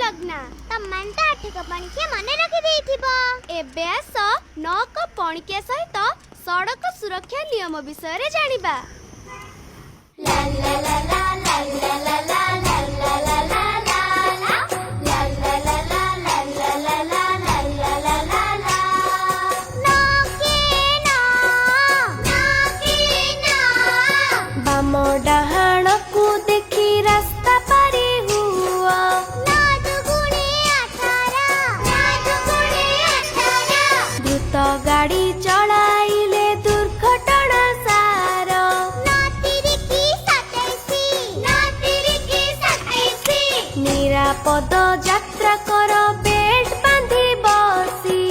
प्रज्ञा तमान तो 8 कप पणिकिया मन रखि देइथिबो। एबे आस 9 कप पणिकिया सहित सड़क सुरक्षा नियम विषय रे जानिबा। ला ला ला ला ला ला ला ला ला ला ला डाहाण को देखी रास्ता पारी हुआ द्रुत गाड़ी चलाइले दुर्घटना सार निरापद यात्रा कर बेल्ट बांधी बसी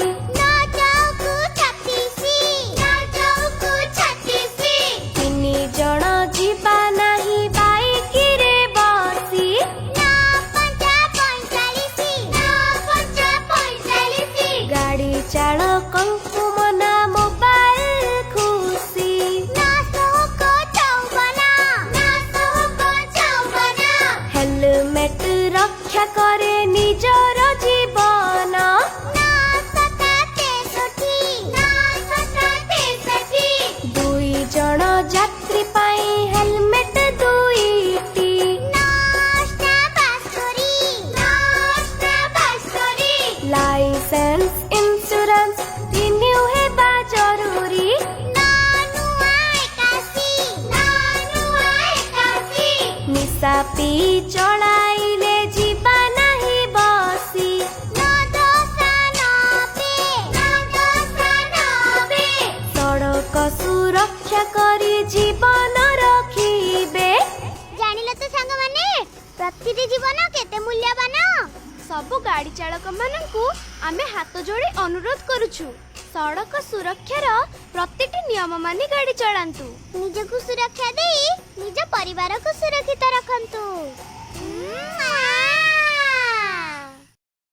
तीन जण जीवा नहीं बाइक रे बसी गाड़ी चालकंकु मना मोबाइल खुशी हेलमेट रक्षा करे निजर जीवन दुई जण यात्री पाई हेलमेट दुईटी लाइसेंस इंश्योरेंस रिन्यू हेबा जरूरी निशा पी चलाइले जीवा नहीं बसी सड़क सुरक्षा करी जीवन रखिबे। जानिलो तो संग माने प्रतिटी जीवन केते मूल्यवान। सबु गाड़ी चालक माननकु आमे हाथ जोड़ी अनुरोध करूछु सड़क सुरक्षार प्रतिटी नियम मानि गाड़ी चलांतु। निजକୁ सुरक्षा देई निज परिवार को सुरक्षित रखंतु।